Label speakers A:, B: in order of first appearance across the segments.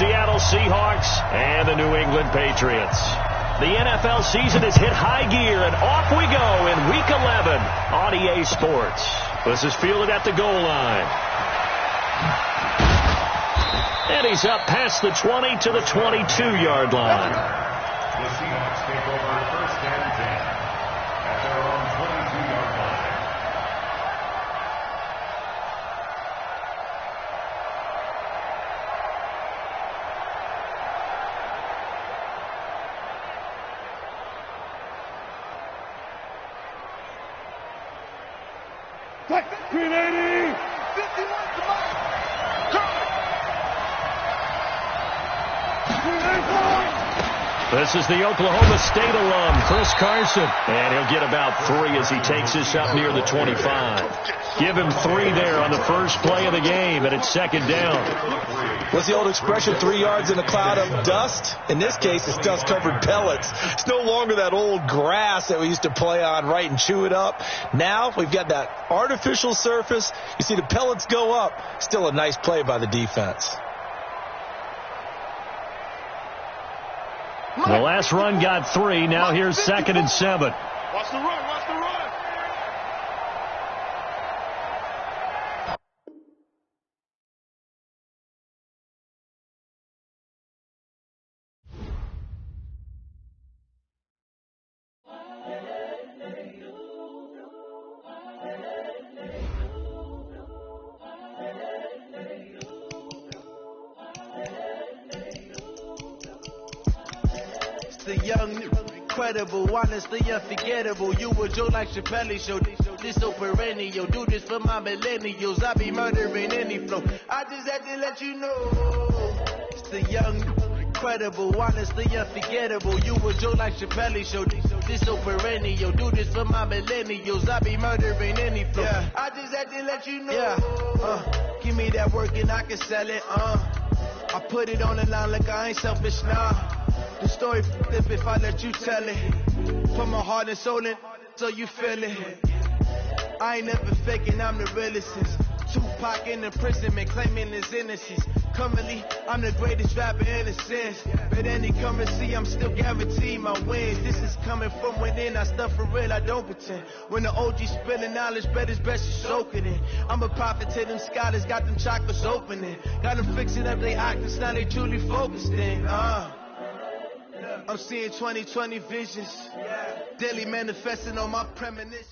A: Seattle Seahawks and the New England Patriots. The NFL season has hit high gear, and off we go in Week 11 on EA Sports. This is fielded at the goal line. And he's up past the 20 to the 22-yard line.
B: The Seahawks take over first and 10 at their own 22-yard line.
C: Green 80! 51 to Mike!
A: This is the Oklahoma State alum, Chris Carson. And he'll get about 3 as he takes this up near the 25. Give him 3 there on the first play of the game, and it's second down.
D: What's the old expression, 3 yards in a cloud of dust? In this case, it's dust-covered pellets. It's no longer that old grass that we used to play on, right, and chew it up. Now we've got that artificial surface. You see the pellets go up. Still a nice play by the defense.
A: The last run got 3. Now here's second and 7.
C: Watch the run, watch the run.
E: The young, incredible, honestly unforgettable. You a Joe like Chappelle show. This so perennial. Do this for my millennials. I be murdering any flow. I just had to let you know. It's the young, incredible, honestly unforgettable. You a Joe like Chappelle show. This so perennial. Do this for my millennials. I be murdering any flow. Yeah. I just had to let you know. Yeah. Give me that work and I can sell it. I put it on the line like I ain't selfish now. The story flip if I let you tell it. Put my heart and soul in so you feel it. I ain't never faking, I'm the realest. Tupac in imprisonment, claiming his innocence. Currently, I'm the greatest rapper in a sense. But any currency, I'm still guaranteed my wins. This is coming from within, I stuff for real, I don't pretend. When the OG spilling knowledge, bet it's best to soak it in. I'm a prophet to them scholars, got them chakras opening. Got them fixing up their octaves, now they truly focused in. I'm seeing 2020 visions, daily manifesting on my premonitions.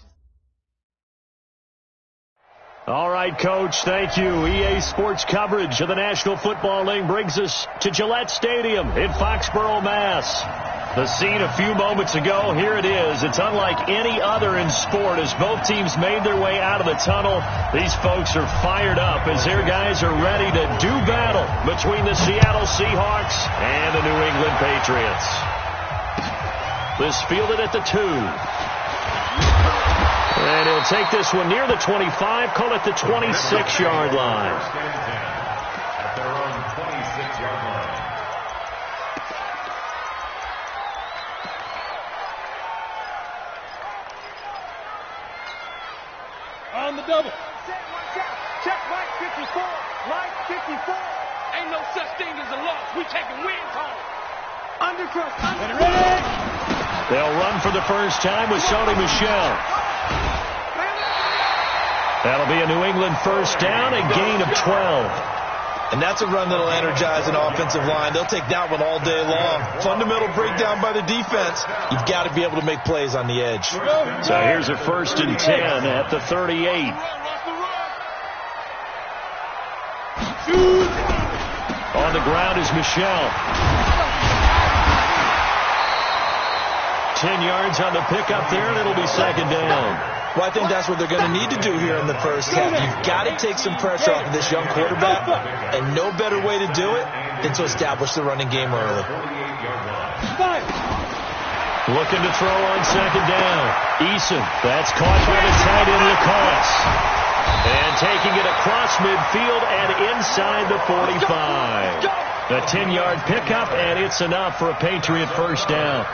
A: All right, Coach, thank you. EA Sports coverage of the National Football League brings us to Gillette Stadium in Foxborough, Mass. The scene a few moments ago, here it is. It's unlike any other in sport as both teams made their way out of the tunnel. These folks are fired up as their guys are ready to do battle between the Seattle Seahawks and the New England Patriots. This fielded at the 2. And he'll take this one near the 25, call it the 26-yard line.
B: At their own 26-yard line.
C: On the double. Check Mike 54. Mike 54. Ain't no such thing as a loss. We taking wins home. Undercross. Ready.
A: They'll run for the first time with Sony Michel. That'll be a New England first down, a gain of 12.
D: And that's a run that'll energize an offensive line. They'll take that one all day long. Fundamental breakdown by the defense. You've got to be able to make plays on the edge.
A: So here's a first and 10 at the 38. On the ground is Michel. 10 yards on the pickup there, and it'll be second down.
D: Well, I think that's what they're going to need to do here in the first half. You've got to take some pressure off of this young quarterback, and no better way to do it than to establish the running game early.
A: Looking to throw on second down. Eason, that's caught by the tight end Lacoste. And taking it across midfield and inside the 45. A 10-yard pickup, and it's enough for a Patriot first down.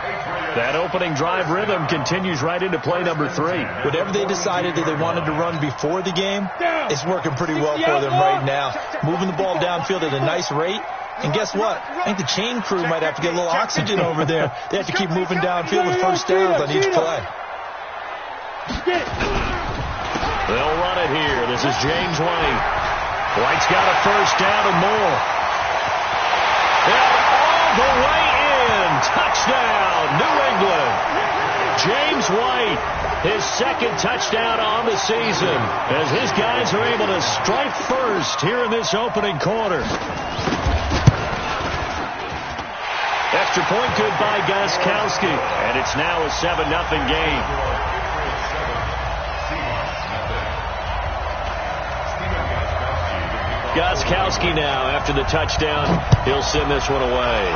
A: That opening drive rhythm continues right into play number 3.
D: Whatever they decided that they wanted to run before the game, it's working pretty well for them right now. Moving the ball downfield at a nice rate, And guess what? I think the chain crew might have to get a little oxygen over there. They have to keep moving downfield with first downs on each play.
A: They'll run it here. This is James White. White's got a first down and more. And all the way in. Touchdown, New England. James White, his second touchdown on the season, as his guys are able to strike first here in this opening quarter. Extra point good by Gostkowski, and it's now a 7-0 game. Gostkowski now, after the touchdown, he'll send this one away.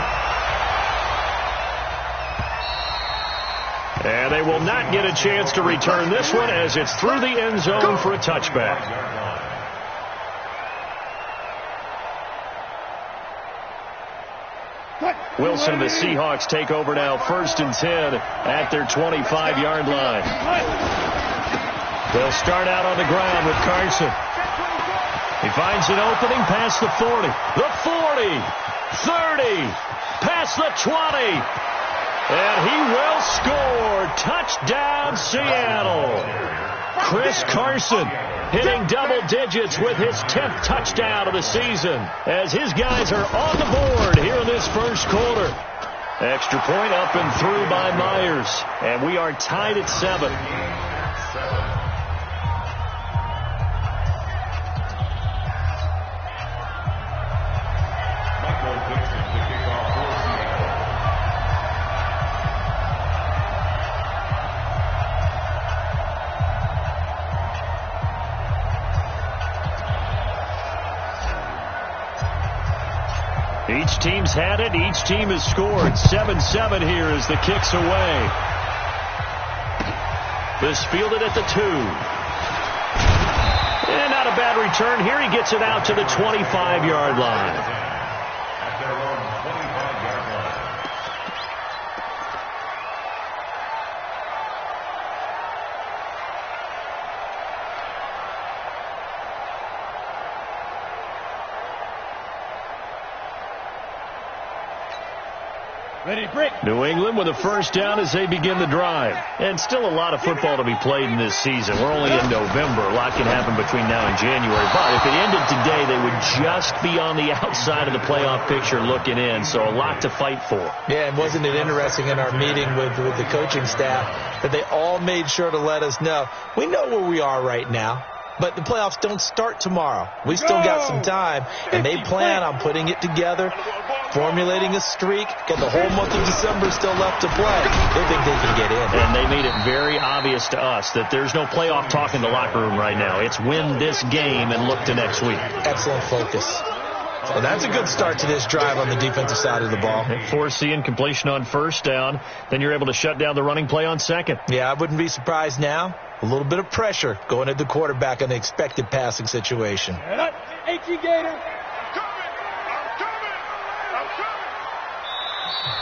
A: And they will not get a chance to return this one as it's through the end zone for a touchback. Wilson and the Seahawks take over now, 1st and 10 at their 25-yard line. They'll start out on the ground with Carson. He finds an opening past the 40, the 40, 30, past the 20. And he will score. Touchdown, Seattle. Chris Carson hitting double digits with his 10th touchdown of the season as his guys are on the board here in this first quarter. Extra point up and through by Myers. And we are tied at 7. Each team's had it. Each team has scored. 7-7 here as the kick's away. This fielded at the 2. And not a bad return here. He gets it out to the 25-yard line.
B: At their own 25-yard line.
A: New England with a first down as they begin the drive. And still a lot of football to be played in this season. We're only in November. A lot can happen between now and January. But if it ended today, they would just be on the outside of the playoff picture looking in. So a lot to fight for.
D: Yeah, and wasn't it interesting in our meeting with the coaching staff that they all made sure to let us know, we know where we are right now. But the playoffs don't start tomorrow. We still got some time, and they plan on putting it together, formulating a streak, got the whole month of December still left to play. They think they can get in.
A: And they made it very obvious to us that there's no playoff talk in the locker room right now. It's win this game and look to next week.
D: Excellent focus. Well, that's a good start to this drive on the defensive side of the ball.
A: Foreseeing completion on first down, then you're able to shut down the running play on second.
D: Yeah, I wouldn't be surprised now. A little bit of pressure going at the quarterback on the expected passing situation.
A: And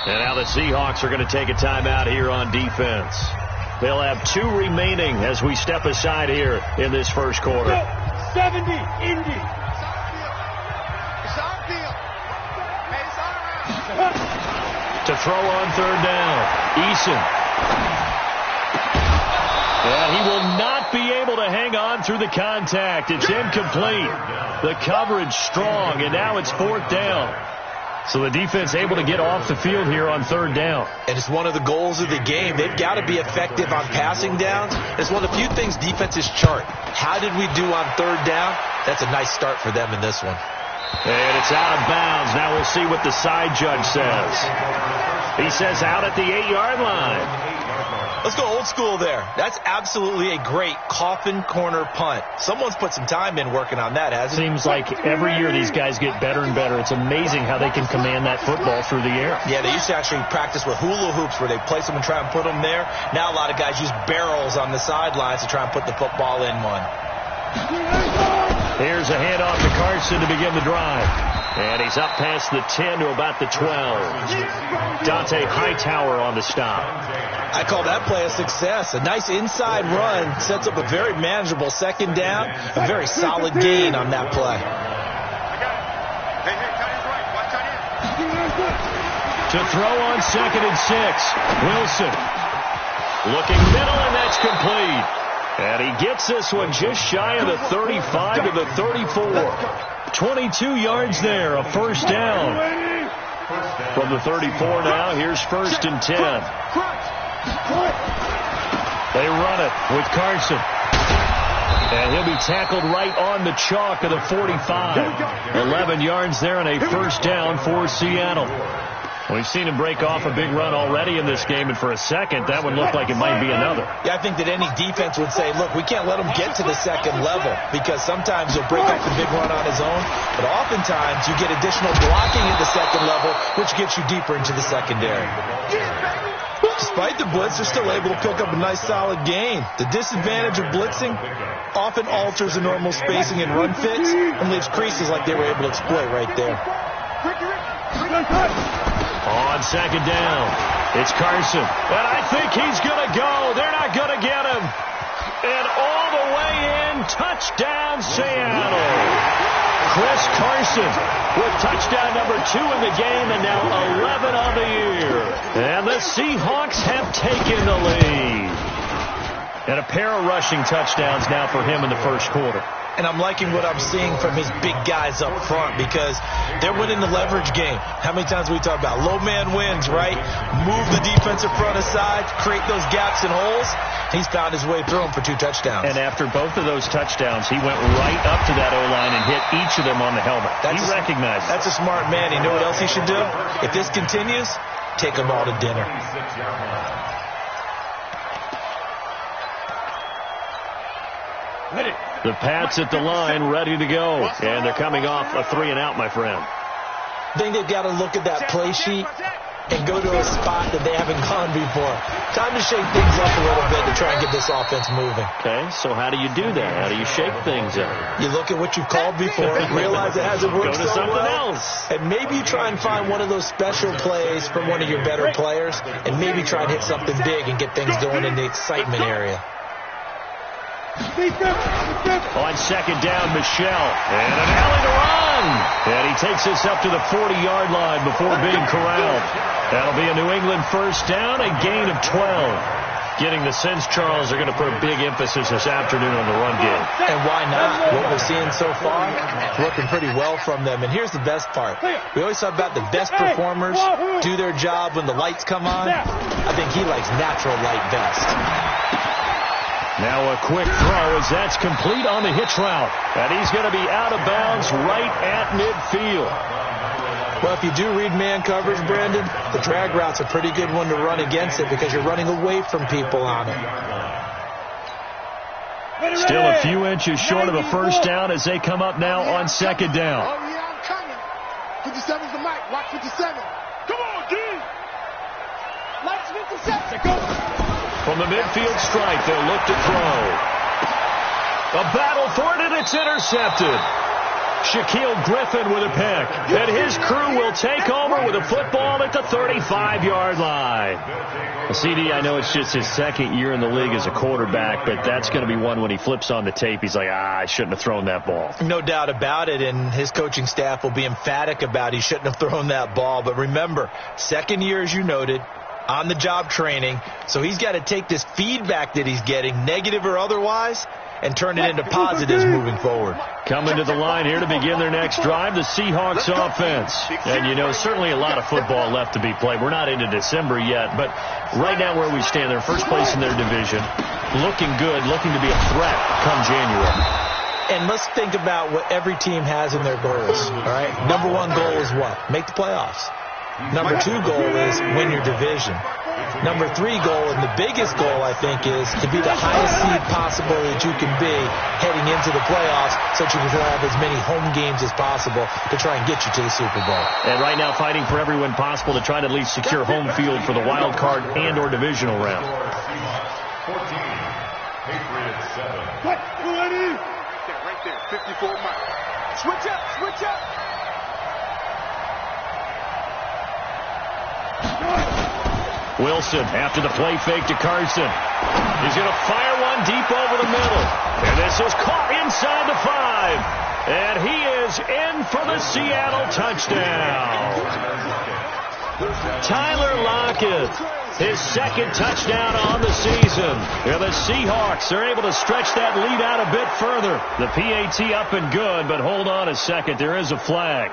A: now the Seahawks are going to take a timeout here on defense. They'll have 2 remaining as we step aside here in this first quarter.
C: 70, Indy.
A: To throw on third down, Eason. And he will not be able to hang on through the contact. It's incomplete. The coverage strong, and now it's 4th down. So the defense able to get off the field here on third down.
D: And it's one of the goals of the game. They've got to be effective on passing downs. It's one of the few things defenses chart. How did we do on third down? That's a nice start for them in this one.
A: And it's out of bounds. Now we'll see what the side judge says. He says out at the 8-yard line.
D: Let's go old school there. That's absolutely a great coffin corner punt. Someone's put some time in working on that, hasn't it?
A: Seems like every year these guys get better and better. It's amazing how they can command that football through the air.
D: Yeah, they used to actually practice with hula hoops where they place them and try and put them there. Now a lot of guys use barrels on the sidelines to try and put the football in one.
A: Here's a handoff to Carson to begin the drive. And he's up past the 10 to about the 12. Dante Hightower on the stop.
D: I call that play a success. A nice inside run sets up a very manageable second down. A very solid gain on that play.
C: Hey, cut his right. Watch out
A: To throw on 2nd and 6. Wilson looking middle, and that's complete. And he gets this one just shy of the 35 to the 34. 22 yards there, a first down. From the 34 now, here's 1st and 10. They run it with Carson. And he'll be tackled right on the chalk of the 45. 11 yards there and a first down for Seattle. We've seen him break off a big run already in this game, and for a second, that would look like it might be another.
D: Yeah, I think that any defense would say, look, we can't let him get to the second level, because sometimes he'll break off the big run on his own, but oftentimes you get additional blocking at the second level, which gets you deeper into the secondary. Despite the blitz, they're still able to pick up a nice, solid gain. The disadvantage of blitzing often alters the normal spacing and run fits and leaves creases like they were able to exploit right there.
A: On 2nd down, it's Carson. And I think he's going to go. They're not going to get him. And all the way in, touchdown Seattle. Chris Carson with touchdown number 2 in the game, and now 11 on the year. And the Seahawks have taken the lead. And a pair of rushing touchdowns now for him in the first quarter.
D: And I'm liking what I'm seeing from his big guys up front, because they're winning the leverage game. How many times we talk about low man wins, right? Move the defensive front aside, create those gaps and holes. He's found his way through them for 2 touchdowns.
A: And after both of those touchdowns, he went right up to that O-line and hit each of them on the helmet. He recognized it.
D: That's a smart man. You know what else he should do? If this continues, take them all to dinner.
A: The Pats at the line, ready to go. And they're coming off a 3-and-out, my friend.
D: I think they've got to look at that play sheet and go to a spot that they haven't gone before. Time to shake things up a little bit to try and get this offense moving.
A: Okay, so how do you do that? How do you shake things up?
D: You look at what you've called before, realize it hasn't worked
A: so
D: something
A: well,
D: else. And maybe you try and find one of those special plays from one of your better players, and maybe try and hit something big and get things going in the excitement area.
A: On 2nd down, Michelle. And an alley to run. And he takes us up to the 40-yard line before being corralled. That'll be a New England first down, a gain of 12. Getting the sense, Charles, they're going to put a big emphasis this afternoon on the run game.
D: And why not? What we're seeing so far, working pretty well from them. And here's the best part. We always talk about the best performers do their job when the lights come on. I think he likes natural light best.
A: Now a quick throw as that's complete on the hitch route. And he's going to be out of bounds right at midfield.
D: Well, if you do read man coverage, Brandon, the drag route's a pretty good one to run against it because you're running away from people on it.
A: Still a few inches short of a first down as they come up now on 2nd down.
C: Oh, yeah, I'm coming. 57's the mic. Watch 57. Come on, D. Lights 57. Go.
A: From the midfield stripe, they'll look to throw. A battle for it, and it's intercepted. Shaquille Griffin with a pick. And his crew will take over with a football at the 35-yard line. CD, I know it's just his 2nd year in the league as a quarterback, but that's going to be one when he flips on the tape. He's like, I shouldn't have thrown that ball.
D: No doubt about it, and his coaching staff will be emphatic about he shouldn't have thrown that ball. But remember, 2nd year, as you noted, on-the-job training, so he's got to take this feedback that he's getting, negative or otherwise, and turn it into positives moving forward.
A: Coming to the line here to begin their next drive, the Seahawks offense. And, you know, certainly a lot of football left to be played. We're not into December yet, but right now where we stand, they're first place in their division, looking good, looking to be a threat come January.
D: And let's think about what every team has in their goals, all right? Number 1 goal is what? Make the playoffs. Number 2 goal is win your division. Number 3 goal, and the biggest goal, I think, is to be the highest seed possible that you can be heading into the playoffs so that you can have as many home games as possible to try and get you to the Super Bowl.
A: And right now fighting for every win possible to try to at least secure home field for the wild card and or divisional round.
B: 14, Patriots 7.
C: Right there, 54 miles. Switch up, switch up.
A: Wilson after the play fake to Carson. He's going to fire one deep over the middle. And this is caught inside the 5. And he is in for the Seattle touchdown. Tyler Lockett, his second touchdown on the season. Yeah, the Seahawks are able to stretch that lead out a bit further. The PAT up and good, but hold on a second. There is a flag.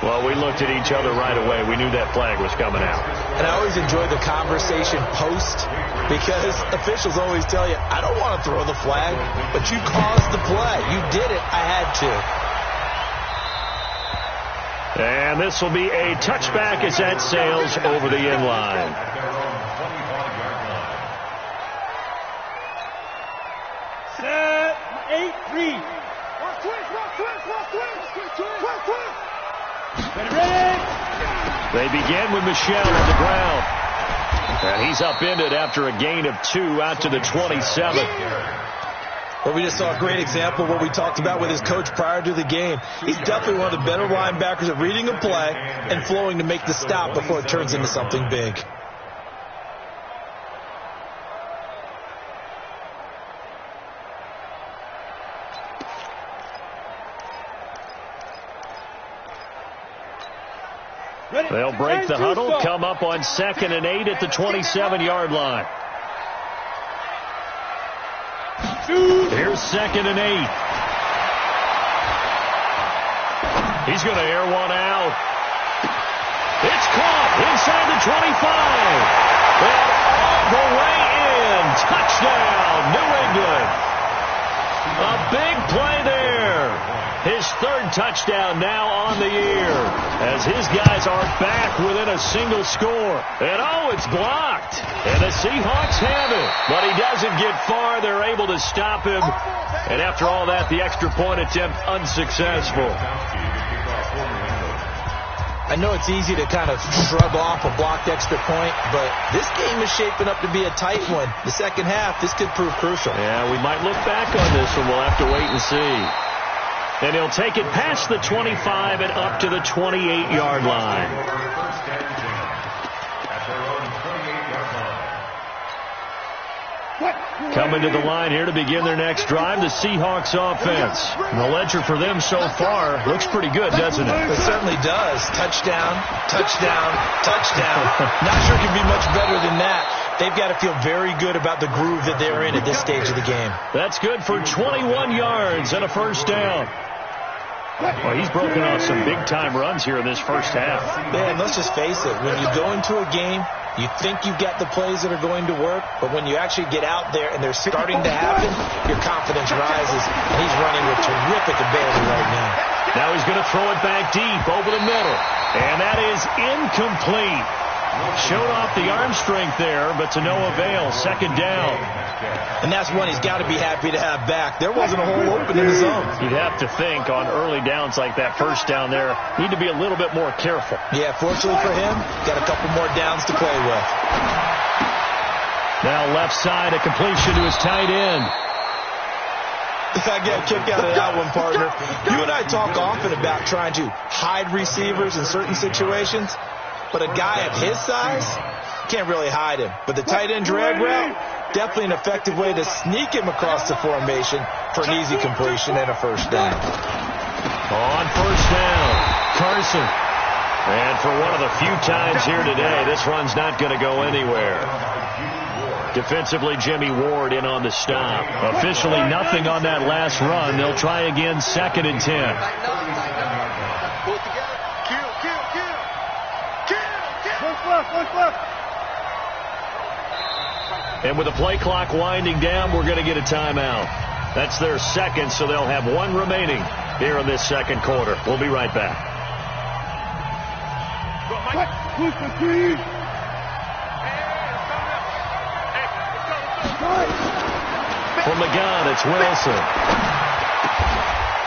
A: Well, we looked at each other right away. We knew that flag was coming out.
D: And I always enjoy the conversation post because officials always tell you, I don't want to throw the flag, but you caused the play. You did it. I had to.
A: And this will be a touchback as that sails over the end line.
C: Set 8-3. Watch twist.
A: They begin with Michel on the ground. And he's upended after a gain of 2 out to the 27.
D: Well, we just saw a great example of what we talked about with his coach prior to the game. He's definitely one of the better linebackers at reading a play and flowing to make the stop before it turns into something big.
A: They'll break the huddle, come up on 2nd and 8 at the 27-yard line. Here's 2nd and 8. He's going to air one out. It's caught inside the 25. And all the way in. Touchdown, New England. A big play there. His 3rd touchdown now on the year as his guys are back within a single score. And oh, it's blocked. And the Seahawks have it. But he doesn't get far. They're able to stop him. And after all that, the extra point attempt unsuccessful.
D: I know it's easy to kind of shrug off a blocked extra point, but this game is shaping up to be a tight one. The second half, this could prove crucial.
A: Yeah, we might look back on this one. We'll have to wait and see. And he'll take it past the 25 and up to the 28-yard line. Coming to the line here to begin their next drive, the Seahawks offense. And the ledger for them so far looks pretty good, doesn't it?
D: It certainly does. Touchdown, touchdown, touchdown. Not sure it can be much better than that. They've got to feel very good about the groove that they're in at this stage of the game.
A: That's good for 21 yards and a first down. Well, he's broken off some big-time runs here in this first half.
D: Man, let's just face it. When you go into a game, you think you've got the plays that are going to work, but when you actually get out there and they're starting to happen, your confidence rises, and he's running with terrific ability right now.
A: Now he's going to throw it back deep over the middle, and that is incomplete. Showed off the arm strength there, but to no avail. Second down.
D: And that's one he's got to be happy to have back. There wasn't a hole open in the zone.
A: You'd have to think on early downs like that, first down there, need to be a little bit more careful.
D: Yeah, fortunately for him, got a couple more downs to play with.
A: Now left side, a completion to his tight end.
D: I get a kick out of that one, partner. You and I talk often about trying to hide receivers in certain situations, but a guy of his size can't really hide him. But the tight end drag route, definitely an effective way to sneak him across the formation for an easy completion and a first down.
A: On first down, Carson. And for one of the few times here today, this run's not going to go anywhere. Defensively, Jimmy Ward in on the stop. Officially nothing on that last run. They'll try again, 2nd and 10. And with the play clock winding down, we're going to get a timeout. That's their second, so they'll have one remaining here in this second quarter. We'll be right back. From the gun, it's Wilson.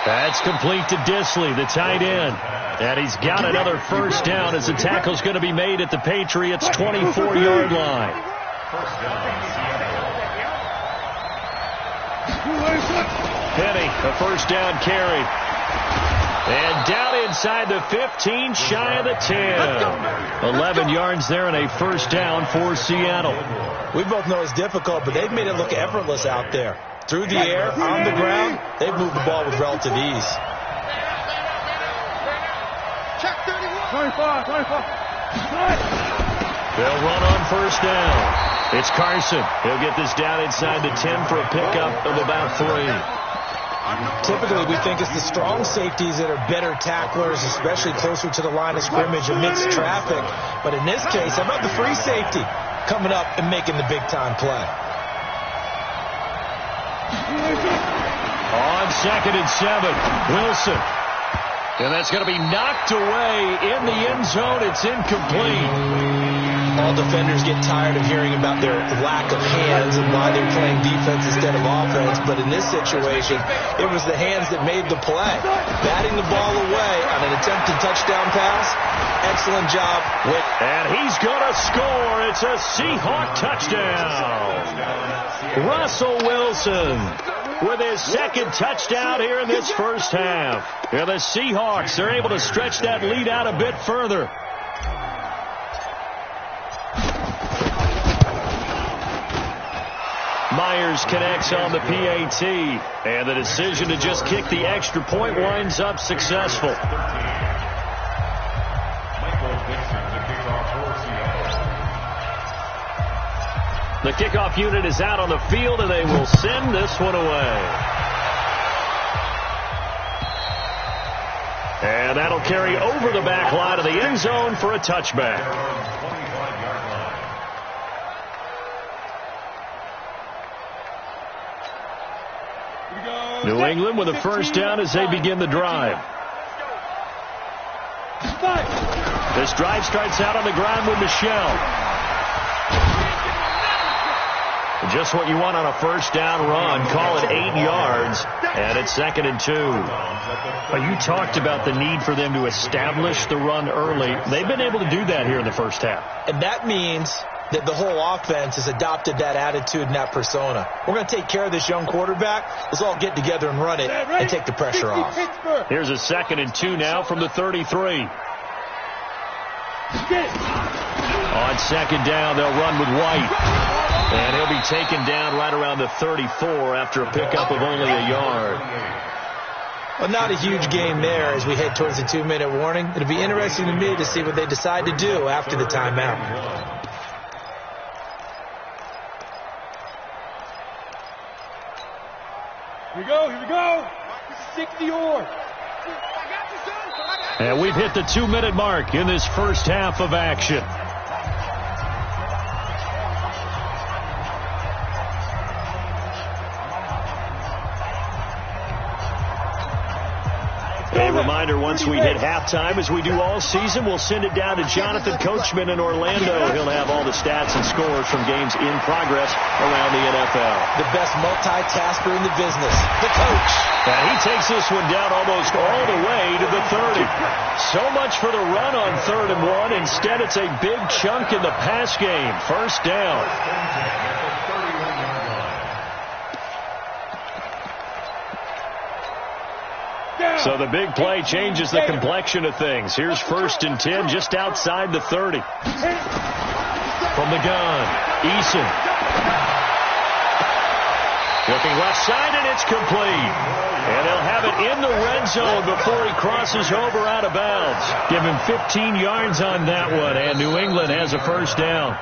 A: That's complete to Disley, the tight end. And he's got another first down as the tackle's going to be made at the Patriots' 24-yard line. Penny, a first down carry. And down inside the 15, shy of the 10. 11 yards there and a first down for Seattle.
D: We both know it's difficult, but they've made it look effortless out there. Through the air, on the ground, they've moved the ball with relative ease.
C: 25.
A: They'll run on first down. It's Carson. He'll get this down inside the 10 for a pickup of about 3.
D: Typically, we think it's the strong safeties that are better tacklers, especially closer to the line of scrimmage amidst traffic. But in this case, how about the free safety coming up and making the big-time play?
A: On 2nd and 7, Wilson. And that's going to be knocked away in the end zone. It's incomplete.
D: All defenders get tired of hearing about their lack of hands and why they're playing defense instead of offense. But in this situation, it was the hands that made the play. Batting the ball away on an attempted touchdown pass. Excellent job.
A: And he's going to score. It's a Seahawk touchdown. Russell Wilson with his 2nd touchdown here in this first half. And the Seahawks are able to stretch that lead out a bit further. Myers connects on the PAT, and the decision to just kick the extra point winds up successful. The kickoff unit is out on the field, and they will send this one away. And that'll carry over the back line of the end zone for a touchback. New England with a first down as they begin the drive. This drive starts out on the ground with Michelle. Just what you want on a first down run. Call it 8 yards, and it's 2nd and 2. You talked about the need for them to establish the run early. They've been able to do that here in the first half.
D: And that means that the whole offense has adopted that attitude and that persona. We're going to take care of this young quarterback. Let's all get together and run it and take the pressure off.
A: Here's a 2nd and 2 now from the 33. On 2nd down, they'll run with White. And he'll be taken down right around the 34 after a pickup of only a yard.
D: Well, not a huge game there as we head towards the 2-minute warning. It'll be interesting to me to see what they decide to do after the timeout.
C: Here we go. 60 or.
A: And we've hit the 2-minute mark in this first half of action. A reminder, once we hit halftime, as we do all season, we'll send it down to Jonathan Coachman in Orlando. He'll have all the stats and scores from games in progress around the NFL.
D: The best multitasker in the business, the coach.
A: And he takes this one down almost all the way to the 30. So much for the run on 3rd and 1. Instead, it's a big chunk in the pass game. First down. So the big play changes the complexion of things. Here's 1st and 10 just outside the 30. From the gun, Eason. Looking left side, and it's complete. And they'll have it in the red zone before he crosses over out of bounds. Give him 15 yards on that one, and New England has a first down.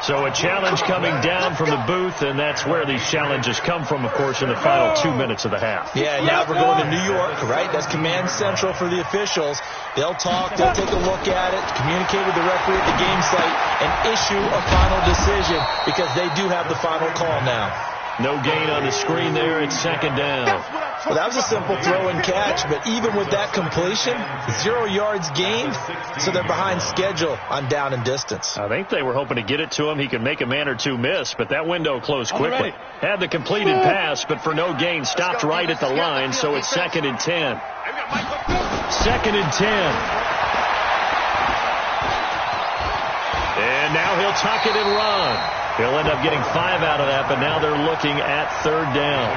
A: So a challenge coming down from the booth, and that's where these challenges come from, of course, in the final 2 minutes of the half.
D: Yeah, now we're going to New York, right? That's command central for the officials. They'll talk, they'll take a look at it, communicate with the referee at the game site, and issue a final decision because they do have the final call now.
A: No gain on the screen there. It's 2nd down.
D: Well, that was a simple throw and catch, but even with that completion, 0 yards gained, so they're behind schedule on down and distance.
A: I think they were hoping to get it to him. He could make a man or two miss, but that window closed quickly. Had the completed pass, but for no gain, stopped right at the line, so it's 2nd and 10. 2nd and 10. And now he'll tuck it and run. He'll end up getting 5 out of that, but now they're looking at 3rd down.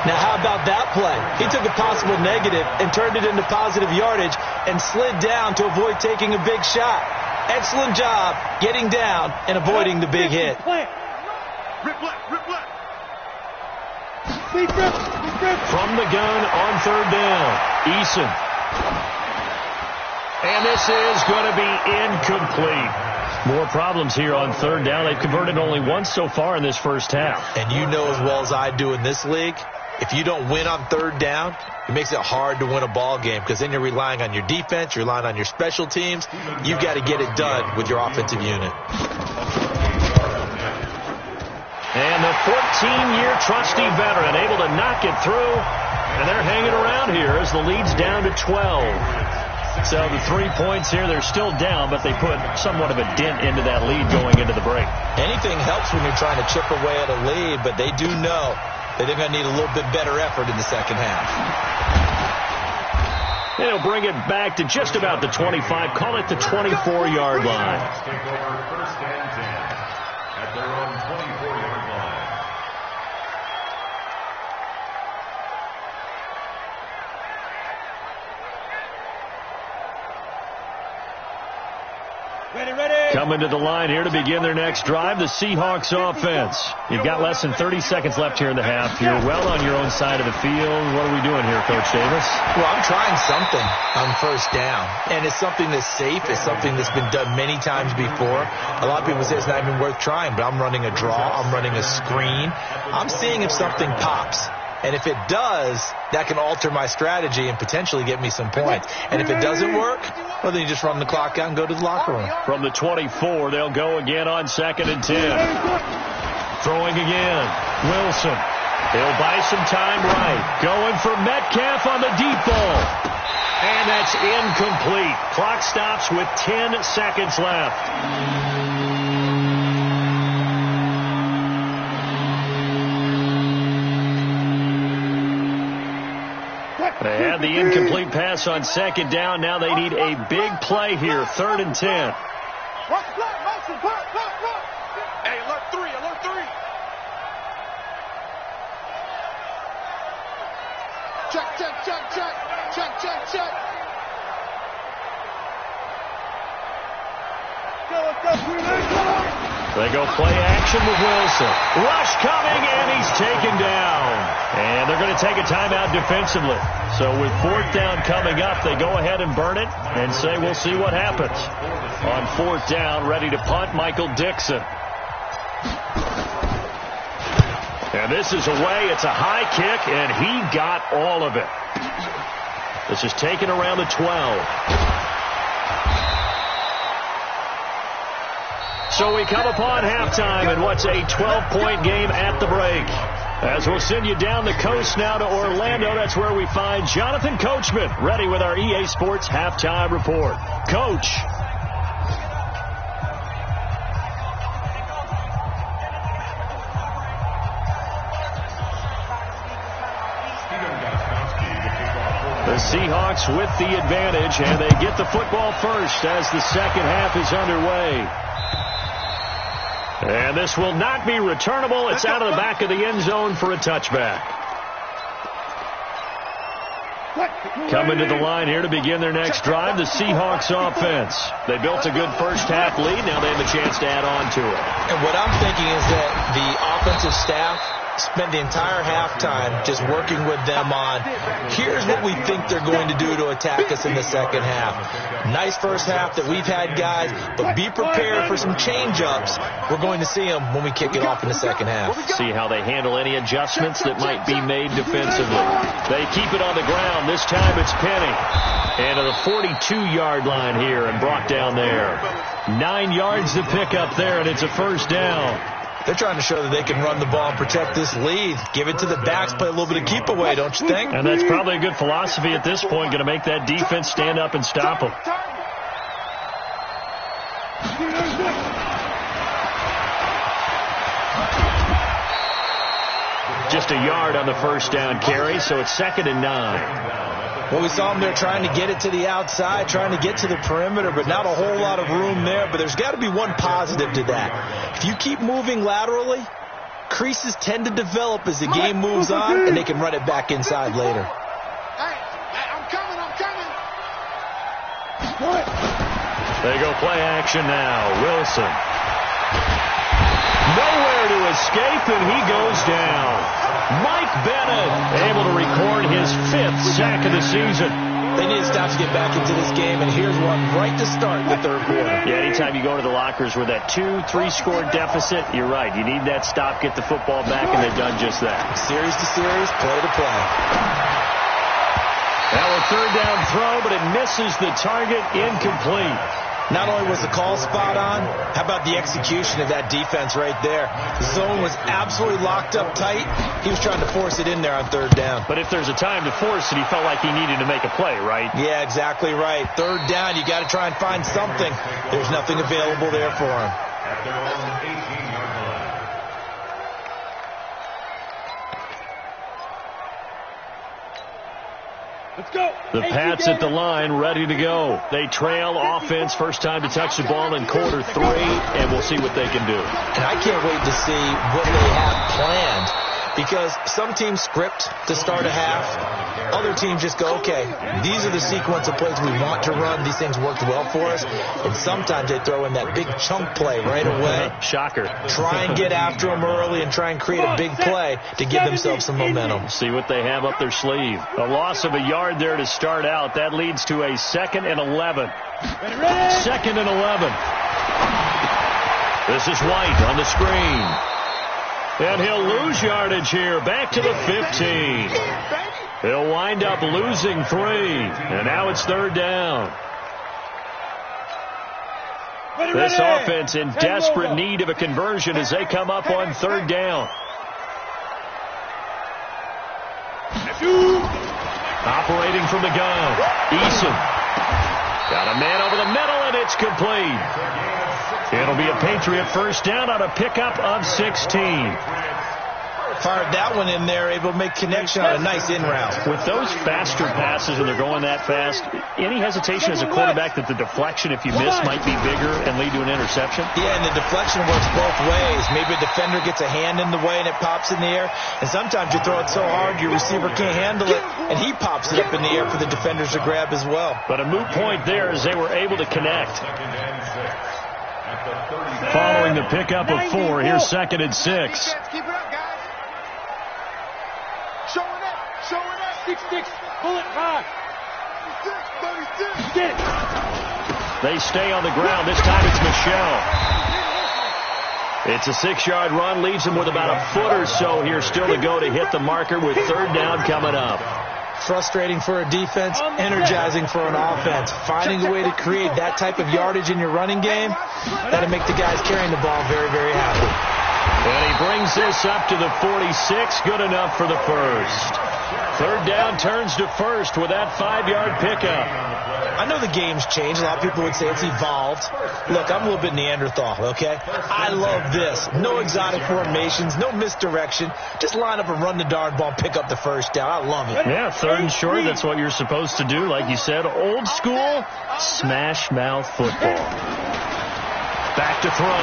D: Now, how about that play? He took a possible negative and turned it into positive yardage and slid down to avoid taking a big shot. Excellent job getting down and avoiding the big hit.
A: From the gun on 3rd down, Eason. And this is going to be incomplete. More problems here on third down. They've converted only once so far in this first half.
D: And you know as well as I do in this league, if you don't win on third down, it makes it hard to win a ball game because then you're relying on your defense, you're relying on your special teams. You've got to get it done with your offensive unit.
A: And the 14-year trusty veteran able to knock it through. And they're hanging around here as the lead's down to 12. So the 3 points here, they're still down, but they put somewhat of a dent into that lead going into the break.
D: Anything helps when you're trying to chip away at a lead, but they do know that they're going to need a little bit better effort in the second half.
A: They'll bring it back to just about the 25, call it the 24-yard line.
B: Take over first and 10 at their own 24-yard line.
A: Coming to the line here to begin their next drive, the Seahawks offense. You've got less than 30 seconds left here in the half. You're well on your own side of the field. What are we doing here, Coach Davis?
D: Well, I'm trying something on first down, and it's something that's safe. It's something that's been done many times before. A lot of people say it's not even worth trying, but I'm running a draw. I'm running a screen. I'm seeing if something pops. And if it does, that can alter my strategy and potentially get me some points. And if it doesn't work, well, then you just run the clock out and go to the locker room.
A: From the 24, they'll go again on 2nd and 10. Throwing again. Wilson. He'll buy some time right. Going for Metcalf on the deep ball. And that's incomplete. Clock stops with 10 seconds left. They had the incomplete pass on 2nd down. Now they need a big play here. 3rd and 10.
C: Hey, alert 3, alert 3. Check, check, check, check. Check, check, check.
A: They go play action with Wilson. Rush coming, and he's taken down. And they're going to take a timeout defensively. So with 4th down coming up, they go ahead and burn it and say we'll see what happens. On 4th down, ready to punt, Michael Dixon. And this is away. It's a high kick, and he got all of it. This is taken around the 12. So we come upon halftime in what's a 12-point game at the break. As we'll send you down the coast now to Orlando, that's where we find Jonathan Coachman, ready with our EA Sports Halftime Report. Coach. The Seahawks with the advantage, and they get the football first as the second half is underway. And this will not be returnable. It's out of the back of the end zone for a touchback. Coming to the line here to begin their next drive, the Seahawks offense. They built a good first half lead. Now they have a chance to add on to it.
D: And what I'm thinking is that the offensive staff spent the entire halftime just working with them on, here's what we think they're going to do to attack us in the second half. Nice first half that we've had, guys, but be prepared for some change-ups. We're going to see them when we kick it off in the second half.
A: See how they handle any adjustments that might be made defensively. They keep it on the ground. This time it's Penny. And to the 42-yard line here and brought down there. 9 yards to pick up there, and it's a first down.
D: They're trying to show that they can run the ball and protect this lead. Give it to the backs, play a little bit of keep away, don't you think?
A: And that's probably a good philosophy at this point, going to make that defense stand up and stop them. Just a yard on the first down carry, so it's 2nd and 9.
D: Well, we saw them there trying to get it to the outside, trying to get to the perimeter, but not a whole lot of room there. But there's got to be one positive to that. If you keep moving laterally, creases tend to develop as the game moves on, and they can run it back inside later.
C: Hey, I'm coming.
A: They go play action now. Wilson. Nowhere to escape, and he goes down. Mike Bennett able to record his 5th sack of the season.
D: They need a stop to get back into this game, and here's one right to start the third quarter.
A: Yeah, anytime you go to the lockers with that 2-3 score deficit, you're right. You need that stop, get the football back, and they've done just that.
D: Series to series, play to play.
A: Now a third down throw, but it misses the target, incomplete.
D: Not only was the call spot on, how about the execution of that defense right there? The zone was absolutely locked up tight. He was trying to force it in there on third down.
A: But if there's a time to force it, he felt like he needed to make a play, right?
D: Yeah, exactly right. Third down, you got to try and find something. There's nothing available there for him.
B: At their own 18-yard line.
C: Let's go.
A: The Pats at the line, ready to go. They trail offense, first time to touch the ball in quarter 3, and we'll see what they can do.
D: And I can't wait to see what they have planned, because some teams script to start a half. Other teams just go, okay, these are the sequence of plays we want to run. These things worked well for us. And sometimes they throw in that big chunk play right away.
A: Shocker.
D: Try and get after them early and try and create a big play to give themselves some momentum.
A: See what they have up their sleeve. A loss of a yard there to start out. That leads to a 2nd and 11. 2nd and 11. This is White on the screen. And he'll lose yardage here. Back to the 15. He'll wind up losing 3. And now it's third down. This offense in desperate need of a conversion as they come up on third down. Operating from the gun. Eason. Got a man over the middle, and it's complete. It'll be a Patriot first down on a pickup of 16.
D: Fired that one in there, able to make connection on a nice in route.
A: With those faster passes and they're going that fast, any hesitation as a quarterback that the deflection, if you miss, might be bigger and lead to an interception?
D: Yeah, and the deflection works both ways. Maybe a defender gets a hand in the way and it pops in the air. And sometimes you throw it so hard your receiver can't handle it, and he pops it up in the air for the defenders to grab as well.
A: But a moot point there as they were able to connect. Following the pickup of 4, here's 2nd and 6.
C: Keep it up, guys. Showing up. 6-6. Bullet 5. 36. Get it.
A: They stay on the ground. This time it's Michelle. It's a 6-yard run. Leaves them with about a foot or so here still to go to hit the marker with third down coming up.
D: Frustrating for a defense, energizing for an offense. Finding a way to create that type of yardage in your running game, that'll make the guys carrying the ball very, very happy.
A: And he brings this up to the 46. Good enough for the first. Third down turns to first with that 5-yard pickup.
D: I know the game's changed. A lot of people would say it's evolved. Look, I'm a little bit Neanderthal, okay? I love this. No exotic formations, no misdirection. Just line up and run the darn ball, pick up the first down. I love it.
A: Yeah, third and short, that's what you're supposed to do. Like you said, old school, smash mouth football. Back to throw.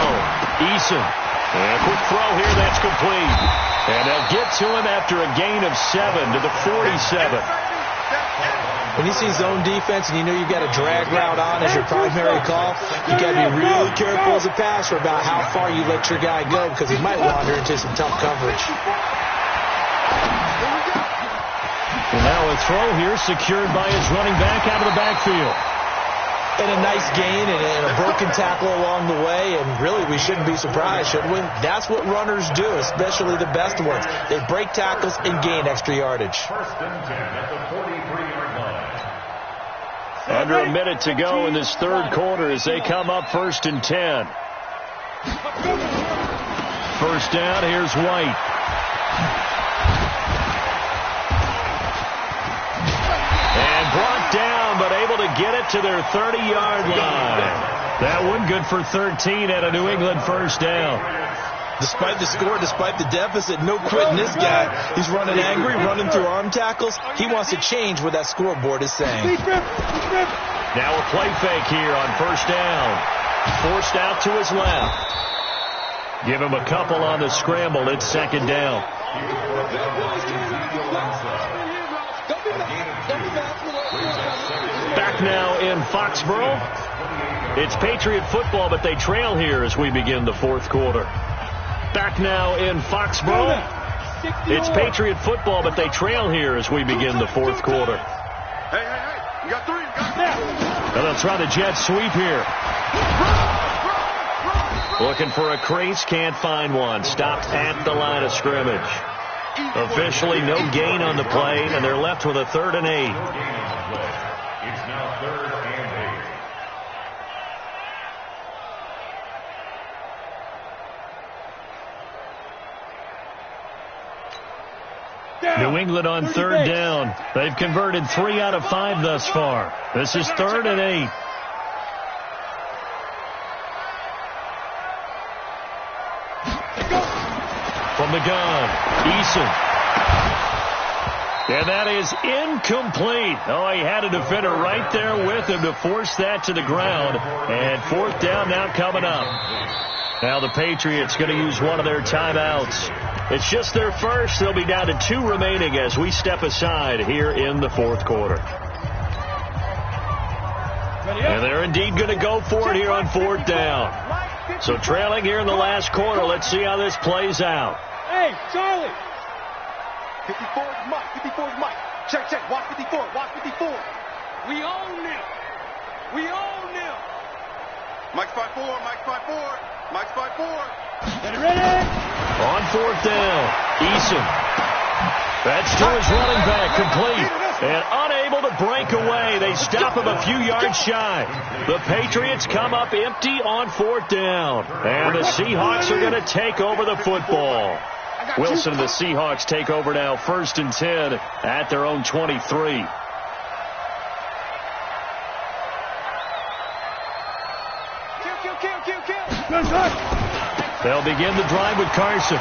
A: Eason. And a quick throw here, that's complete. And they'll get to him after a gain of 7 to the 47.
D: When you see zone defense and you know you've got a drag route on as your primary call, you got to be really careful as a passer about how far you let your guy go, because he might wander into some tough coverage.
A: And now a throw here secured by his running back out of the backfield.
D: And a nice gain and a broken tackle along the way, and really we shouldn't be surprised, should we? That's what runners do, especially the best ones. They break tackles and gain extra yardage.
B: First and 10 at the 43-yard line.
A: Under a minute to go in this third quarter as they come up 1st and 10. First down, here's White. Brought down, but able to get it to their 30-yard line. That one good for 13 at a New England first down.
D: Despite the score, despite the deficit, no quitting this guy. He's running angry, running through arm tackles. He wants to change what that scoreboard is saying.
A: Now a play fake here on first down. Forced out to his left. Give him a couple on the scramble. It's 2nd down. Back now in Foxborough. It's Patriot football, but they trail here as we begin the fourth quarter. Back now in Foxborough. It's Patriot football, but they trail here as we begin the fourth quarter.
C: You got 3.
A: And they'll try the jet sweep here. Looking for a crease, can't find one. Stopped at the line of scrimmage. Officially no gain on the play, and they're left with a 3rd and 8.
B: It's now 3rd and 8.
A: New England on 3rd down. They've converted 3 out of 5 thus far. This is 3rd and 8. From the gun, Eason. And that is incomplete. Oh, he had a defender right there with him to force that to the ground. And 4th down now coming up. Now the Patriots going to use one of their timeouts. It's just their first. They'll be down to 2 remaining as we step aside here in the 4th quarter. And they're indeed going to go for it here on 4th down. So trailing here in the last quarter. Let's see how this plays out.
C: Hey, Charlie. 54 is Mike. 54 is Mike. Check. Watch 54. Watch 54. We own them. We own them. Mike's 5-4. Mike's 5-4. Mike's 5-4. Get it ready.
A: On 4th down, Eason. That's to his running back, complete. And unable to break away. They stop him a few yards shy. The Patriots come up empty on 4th down. And the Seahawks are going to take over the football. Wilson and the Seahawks take over now, 1st and 10 at their own 23. They'll begin the drive with Carson.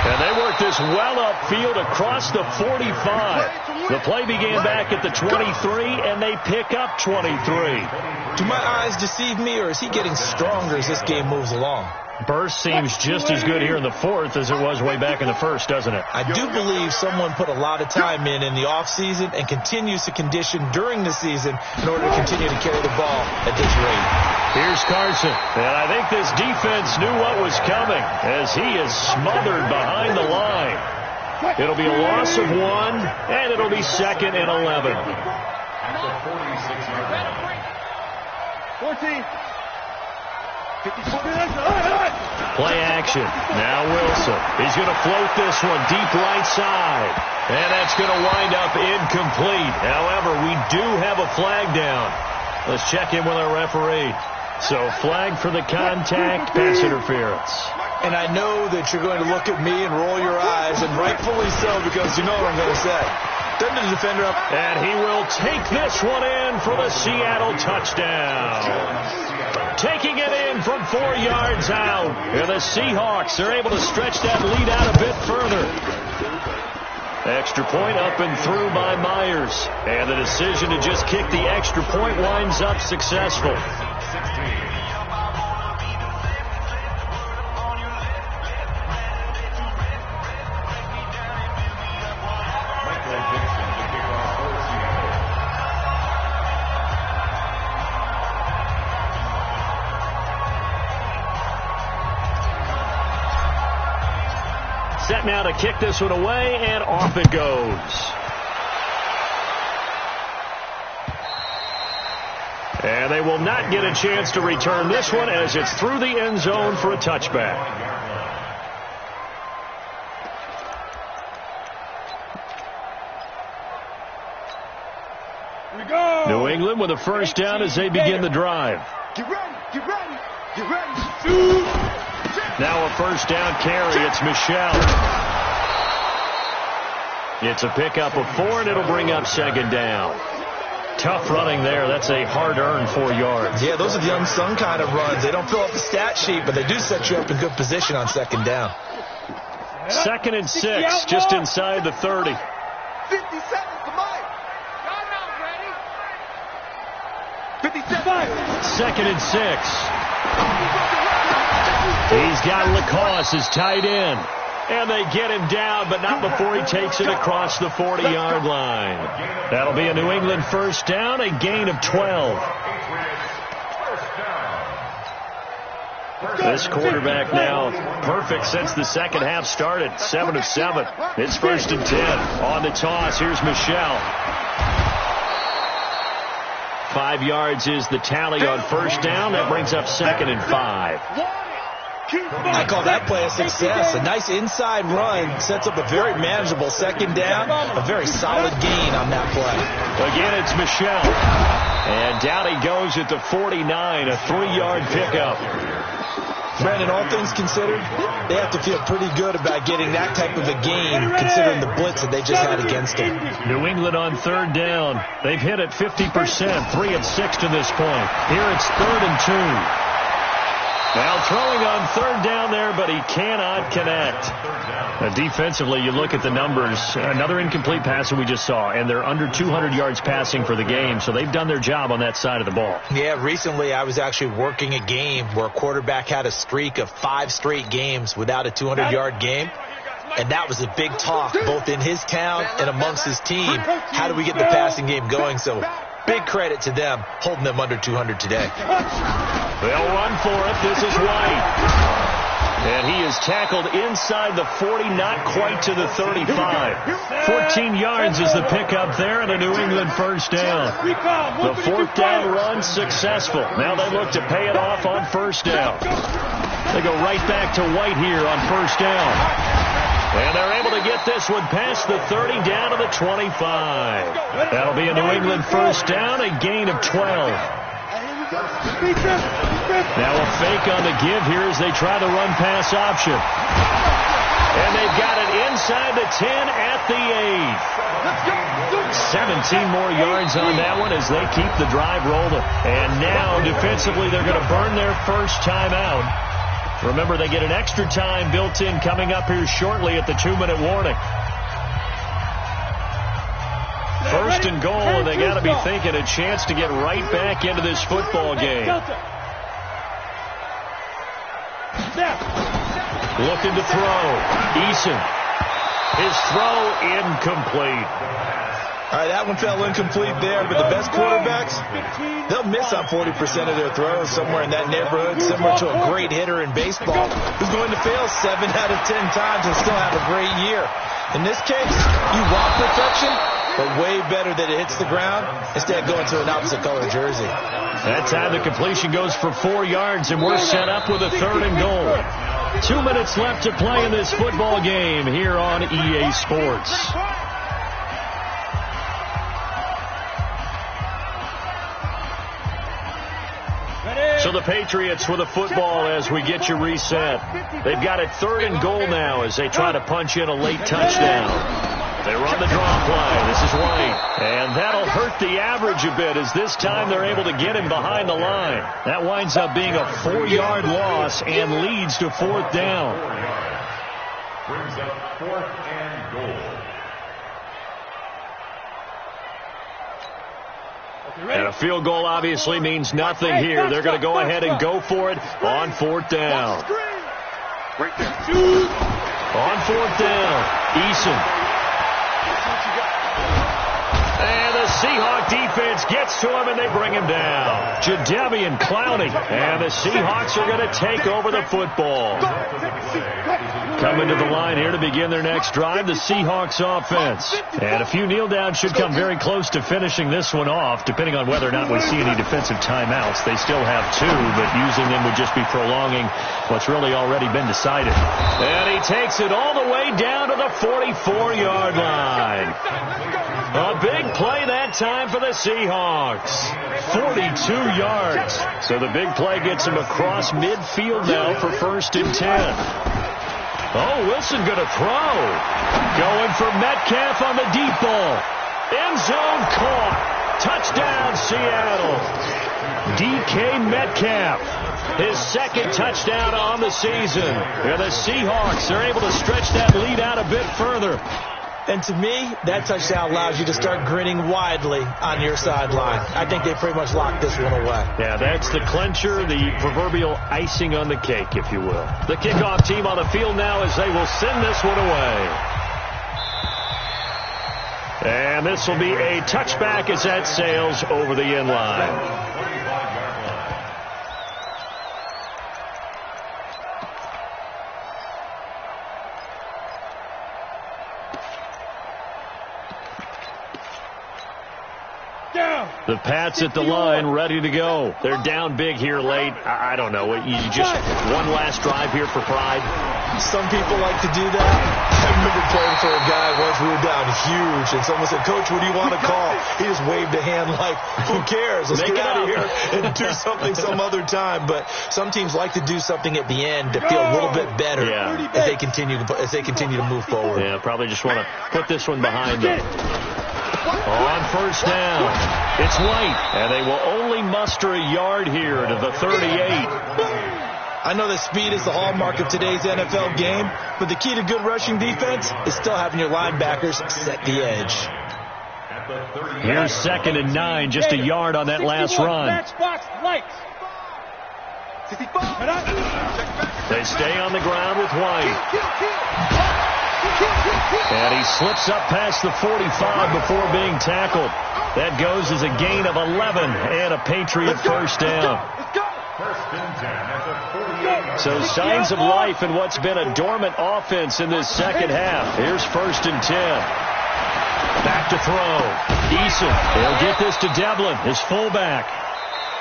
A: And they work this well upfield across the 45. The play began back at the 23, and they pick up 23.
D: Do my eyes deceive me, or is he getting stronger as this game moves along?
A: Burst seems just as good here in the 4th as it was way back in the 1st, doesn't it?
D: I do believe someone put a lot of time in the offseason and continues to condition during the season in order to continue to carry the ball at this rate.
A: Here's Carson, and I think this defense knew what was coming as he is smothered behind the line. It'll be a loss of 1, and it'll be 2nd and 11.
B: At the 46-yard line.
C: 14. 54.
A: Play action. Now Wilson. He's going to float this one deep right side. And that's going to wind up incomplete. However, we do have a flag down. Let's check in with our referee. So flag for the contact, pass interference.
D: And I know that you're going to look at me and roll your eyes, and rightfully so, because you know what I'm going to say. Turn the defender up.
A: And he will take this one in for the Seattle touchdown. Taking it in from 4 yards out. And the Seahawks are able to stretch that lead out a bit further. Extra point up and through by Myers. And the decision to just kick the extra point winds up successful. Set now to kick this one away, and off it goes. And they will not get a chance to return this one as it's through the end zone for a touchback.
C: Here we go.
A: New England with a 1st down as they begin the drive.
C: Get ready. Get ready. Get ready. Shoot.
A: Now a 1st down carry. It's Michel. It's a pickup of 4, and it'll bring up 2nd down. Tough running there. That's a hard-earned 4 yards.
D: Yeah, those are the unsung kind of runs. They don't fill up the stat sheet, but they do set you up in good position on 2nd down.
A: 2nd and 6, just inside the 30.
C: 50 seconds to Mike. Y'all not ready. 57.
A: 2nd and 6. He's got Lacoste as tight end. And they get him down, but not before he takes it across the 40-yard line. That'll be a New England 1st down, a gain of 12. This quarterback now perfect since the second half started. 7 of 7. It's 1st and 10. On the toss, here's Michelle. 5 yards is the tally on 1st down. That brings up 2nd and 5.
D: I call that play a success. A nice inside run sets up a very manageable 2nd down. A very solid gain on that play.
A: Again, it's Michelle. And down he goes at the 49, a 3-yard pickup.
D: Brandon, all things considered, they have to feel pretty good about getting that type of a gain, considering the blitz that they just had against them.
A: New England on 3rd down. They've hit it 50%, 3 and 6 to this point. Here it's 3rd and 2. Now throwing on 3rd down there, but he cannot connect. Defensively, you look at the numbers. Another incomplete pass that we just saw, and they're under 200 yards passing for the game, so they've done their job on that side of the ball.
D: Yeah, recently I was actually working a game where a quarterback had a streak of 5 straight games without a 200-yard game, and that was a big talk both in his town and amongst his team. How do we get the passing game going? So big credit to them holding them under 200 today.
A: They'll run for it. This is White. And he is tackled inside the 40, not quite to the 35. 14 yards is the pickup there, and a New England 1st down. The 4th down run successful. Now they look to pay it off on 1st down. They go right back to White here on 1st down. And they're able to get this one past the 30 down to the 25. That'll be a New England 1st down, a gain of 12. Now a fake on the give here as they try the run-pass option. And they've got it inside the 10 at the 8. 17 more yards on that one as they keep the drive rolling. And now defensively they're going to burn their first timeout. Remember, they get an extra time built in coming up here shortly at the 2-minute warning. 1st and goal, and they got to be thinking a chance to get right back into this football game. Looking to throw. Eason. His throw incomplete.
D: All right, that one fell incomplete there, but the best quarterbacks, they'll miss on 40% of their throws, somewhere in that neighborhood, similar to a great hitter in baseball who's going to fail 7 out of 10 times and still have a great year. In this case, you want perfection, but way better that it hits the ground instead of going to an opposite color jersey.
A: That time the completion goes for 4 yards, and we're set up with a 3rd and goal. 2 minutes left to play in this football game here on EA Sports. So the Patriots with a football as we get you reset. They've got it 3rd and goal now as they try to punch in a late touchdown. They run the draw play. This is White. And that'll hurt the average a bit as this time they're able to get him behind the line. That winds up being a 4-yard loss and leads to 4th down.
B: Brings up 4th and goal.
A: And a field goal obviously means nothing here. They're going to go ahead and go for it on 4th down. On 4th down, Eason. And the Seahawk defense gets to him, and they bring him down. Jadeveon Clowney. And the Seahawks are going to take over the football. Coming to the line here to begin their next drive, the Seahawks offense. And a few kneel downs should come very close to finishing this one off, depending on whether or not we see any defensive timeouts. They still have 2, but using them would just be prolonging what's really already been decided. And he takes it all the way down to the 44-yard line. A big play that time for the Seahawks. 42 yards. So the big play gets him across midfield now for 1st and 10. Oh, Wilson going to throw. Going for Metcalf on the deep ball. End zone caught. Touchdown, Seattle. DK Metcalf. His 2nd touchdown on the season. And the Seahawks are able to stretch that lead out a bit further.
D: And to me, that touchdown allows you to start grinning widely on your sideline. I think they pretty much locked this one away.
A: Yeah, that's the clincher, the proverbial icing on the cake, if you will. The kickoff team on the field now as they will send this one away. And this will be a touchback as that sails over the end line. The Pats at the line, ready to go. They're down big here late. I don't know. You just one last drive here for pride.
D: Some people like to do that. I remember playing for a guy once. We were down huge, and someone said, "Coach, what do you want to call?" He just waved a hand like, "Who cares? Let's get out of here and do something some other time." But some teams like to do something at the end to feel a little bit better as they continue to move forward.
A: Yeah, probably just want to put this one behind them. On first down, it's White, and they will only muster a yard here to the 38.
D: I know that speed is the hallmark of today's NFL game, but the key to good rushing defense is still having your linebackers set the edge.
A: Here's 2nd and 9, just a yard on that last run. They stay on the ground with White. And he slips up past the 45 before being tackled. That goes as a gain of 11 and a Patriot first down. So signs of life in what's been a dormant offense in this second half. Here's 1st and 10. Back to throw. Eason. He'll get this to Devlin, his fullback.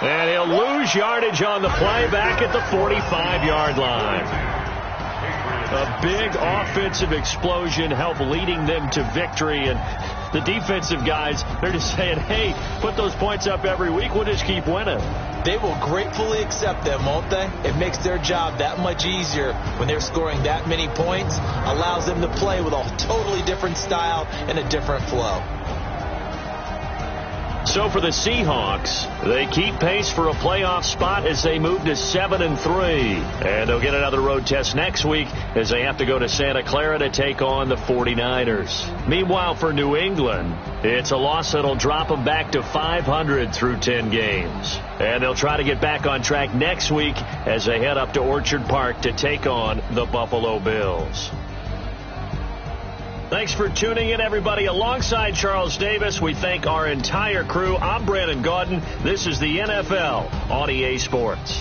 A: And he'll lose yardage on the play back at the 45-yard line. A big offensive explosion helped leading them to victory. And the defensive guys, they're just saying, hey, put those points up every week. We'll just keep winning.
D: They will gratefully accept them, won't they? It makes their job that much easier when they're scoring that many points. Allows them to play with a totally different style and a different flow.
A: So for the Seahawks, they keep pace for a playoff spot as they move to 7-3. And they'll get another road test next week as they have to go to Santa Clara to take on the 49ers. Meanwhile, for New England, it's a loss that'll drop them back to 500 through 10 games. And they'll try to get back on track next week as they head up to Orchard Park to take on the Buffalo Bills. Thanks for tuning in, everybody. Alongside Charles Davis, we thank our entire crew. I'm Brandon Gaudin. This is the NFL on EA Sports.